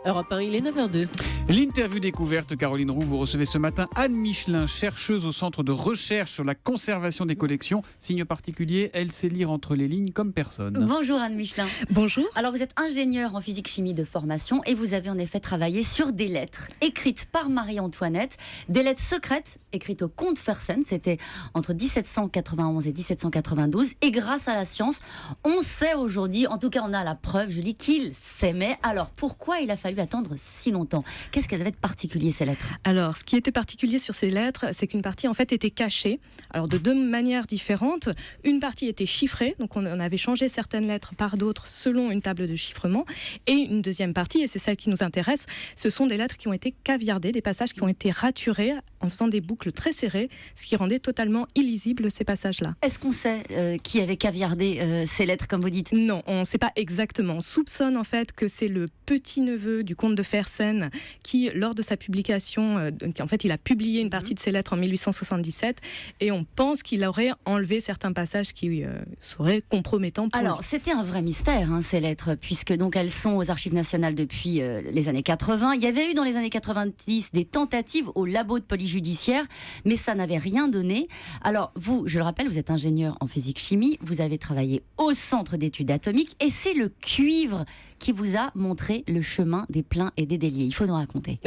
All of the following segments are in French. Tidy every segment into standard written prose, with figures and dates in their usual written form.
Europe 1, il est 9h02. L'interview découverte, Caroline Roux, vous recevez ce matin Anne Michelin, chercheuse au Centre de recherche sur la conservation des collections. Signe particulier, elle sait lire entre les lignes comme personne. Bonjour Anne Michelin. Bonjour. Alors vous êtes ingénieure en physique-chimie de formation et vous avez en effet travaillé sur des lettres écrites par Marie-Antoinette, des lettres secrètes écrites au comte Fersen, c'était entre 1791 et 1792. Et grâce à la science, on sait aujourd'hui, en tout cas on a la preuve, Julie, qu'ils s'aimaient. Alors pourquoi il a fallu attendre si longtemps ? Qu'est-ce qu'elles avaient de particulier, ces lettres ? Alors, ce qui était particulier sur ces lettres, c'est qu'une partie, en fait, était cachée. Alors, de deux manières différentes. Une partie était chiffrée, donc on avait changé certaines lettres par d'autres selon une table de chiffrement. Et une deuxième partie, et c'est celle qui nous intéresse, ce sont des lettres qui ont été caviardées, des passages qui ont été raturés en faisant des boucles très serrées, ce qui rendait totalement illisibles ces passages-là. Est-ce qu'on sait qui avait caviardé ces lettres, comme vous dites ? Non, on ne sait pas exactement. On soupçonne en fait que c'est le petit-neveu du comte de Fersen qui, lors de sa publication, en fait, il a publié une partie de ses lettres en 1877 et on pense qu'il aurait enlevé certains passages qui seraient compromettants pour Alors, lui. c'était un vrai mystère, ces lettres, puisque donc elles sont aux Archives nationales depuis les années 80. Il y avait eu dans les années 90 des tentatives au labo de police judiciaire, mais ça n'avait rien donné. Alors, vous, je le rappelle, vous êtes ingénieur en physique-chimie, vous avez travaillé au Centre d'études atomiques, et c'est le cuivre qui vous a montré le chemin des pleins et des déliés. Il faut nous raconter.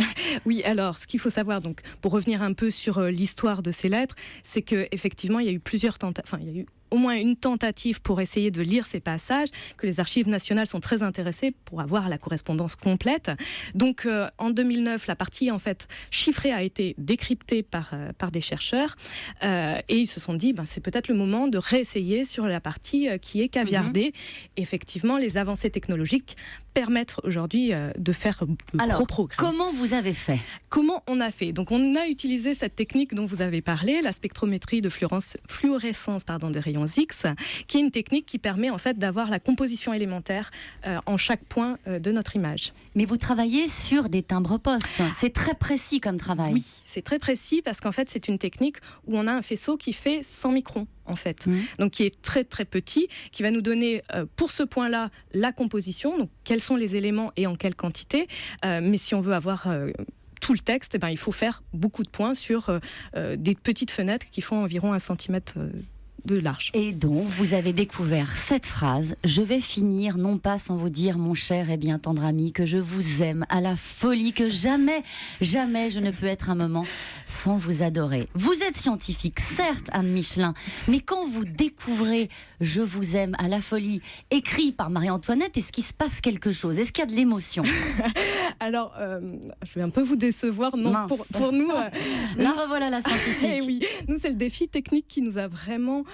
Oui, alors, ce qu'il faut savoir, donc, pour revenir un peu sur l'histoire de ces lettres, c'est qu'effectivement, il y a eu plusieurs tentatives, il y a eu au moins une tentative pour essayer de lire ces passages, que les archives nationales sont très intéressées pour avoir la correspondance complète. Donc, en 2009, la partie, en fait, chiffrée a été décryptée par des chercheurs, et ils se sont dit, c'est peut-être le moment de réessayer sur la partie qui est caviardée. Effectivement, les avancées technologiques permettent aujourd'hui de faire de gros progrès. Comment vous avez fait ? Comment on a fait ? Donc, on a utilisé cette technique dont vous avez parlé, la spectrométrie de fluorescence des rayons X, qui est une technique qui permet en fait d'avoir la composition élémentaire en chaque point de notre image. Mais vous travaillez sur des timbres-poste. C'est très précis comme travail. Oui, c'est très précis parce qu'en fait, c'est une technique où on a un faisceau qui fait 100 microns. En fait, donc qui est très très petit, qui va nous donner pour ce point-là la composition, donc quels sont les éléments et en quelle quantité. Mais si on veut avoir tout le texte, il faut faire beaucoup de points sur des petites fenêtres qui font environ 1 centimètre de large. Et donc, vous avez découvert cette phrase: je vais finir, non pas sans vous dire, mon cher et bien tendre ami, que je vous aime à la folie, que jamais, jamais je ne peux être un moment sans vous adorer. Vous êtes scientifique, certes, Anne Michelin, mais quand vous découvrez je vous aime à la folie, écrit par Marie-Antoinette, est-ce qu'il se passe quelque chose ? Est-ce qu'il y a de l'émotion ? Alors, je vais un peu vous décevoir. Non, pour nous... Là, revoilà la scientifique. Eh oui, nous, c'est le défi technique qui nous a vraiment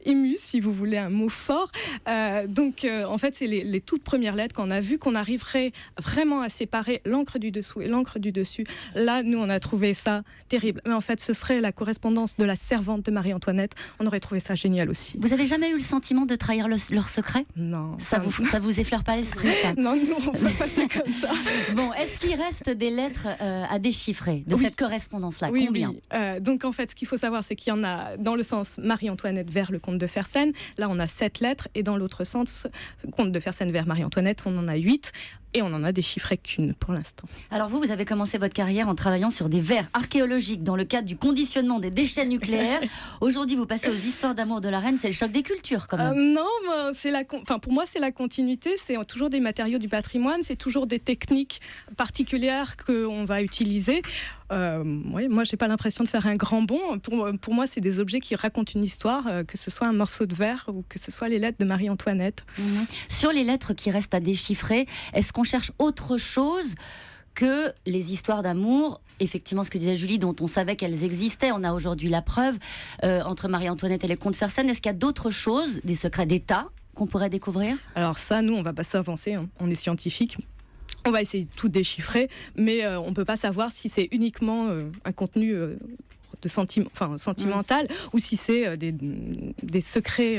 émus, si vous voulez un mot fort. En fait, c'est les toutes premières lettres, quand on a vu qu'on arriverait vraiment à séparer l'encre du dessous et l'encre du dessus. Là, nous, on a trouvé ça terrible. Mais en fait, ce serait la correspondance de la servante de Marie-Antoinette. On aurait trouvé ça génial aussi. Vous avez jamais eu le sentiment de trahir leur secret ? Non. Ça vous effleure pas l'esprit, ça ? Non, nous, on ne fait pas ça comme ça. Bon, est-ce qu'il reste des lettres à déchiffrer de cette correspondance-là ? Oui, combien ? Donc en fait, ce qu'il faut savoir, c'est qu'il y en a dans le sens Marie-Antoinette vers le comte de Fersen. Là, on a 7 lettres, et dans l'autre sens, comte de Fersen vers Marie-Antoinette, on en a 8. Et on n'en a déchiffré qu'une pour l'instant. Alors vous avez commencé votre carrière en travaillant sur des vers archéologiques dans le cadre du conditionnement des déchets nucléaires. Aujourd'hui, vous passez aux histoires d'amour de la reine. C'est le choc des cultures, quand même. Non, pour moi, c'est la continuité. C'est toujours des matériaux du patrimoine. C'est toujours des techniques particulières qu'on va utiliser. Moi, j'ai pas l'impression de faire un grand bond. Pour moi, c'est des objets qui racontent une histoire, que ce soit un morceau de verre ou que ce soit les lettres de Marie-Antoinette. Sur les lettres qui restent à déchiffrer, est-ce qu'on cherche autre chose que les histoires d'amour, effectivement ce que disait Julie, dont on savait qu'elles existaient, on a aujourd'hui la preuve, entre Marie-Antoinette et les comtes Fersen? Est-ce qu'il y a d'autres choses, des secrets d'État qu'on pourrait découvrir? Alors ça, nous, on va pas s'avancer, on est scientifiques. On va essayer de tout déchiffrer, mais on ne peut pas savoir si c'est uniquement un contenu sentimental ou si c'est des secrets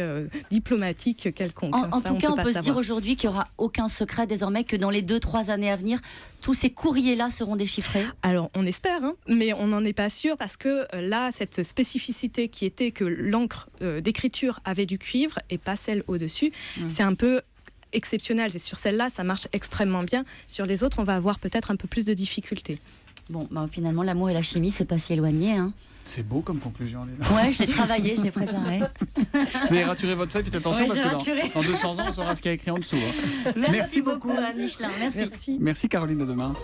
diplomatiques quelconques. En tout cas, on peut se dire aujourd'hui qu'il n'y aura aucun secret désormais, que dans les 2-3 années à venir, tous ces courriers-là seront déchiffrés. Alors, on espère, mais on n'en est pas sûr parce que là, cette spécificité qui était que l'encre d'écriture avait du cuivre et pas celle au-dessus, c'est un peu exceptionnelles. Et sur celle-là, ça marche extrêmement bien. Sur les autres, on va avoir peut-être un peu plus de difficultés. Bon, finalement, l'amour et la chimie, c'est pas si éloigné. Hein. C'est beau comme conclusion, Léna. Ouais, j'ai travaillé, je l'ai préparé. Vous avez raturé votre feuille, faites attention, Ouais, parce j'ai que raturé. dans 200 ans, on saura ce qu'il y a écrit en dessous. Hein. Merci beaucoup, Anne Michelin. Merci. Merci Caroline, à demain.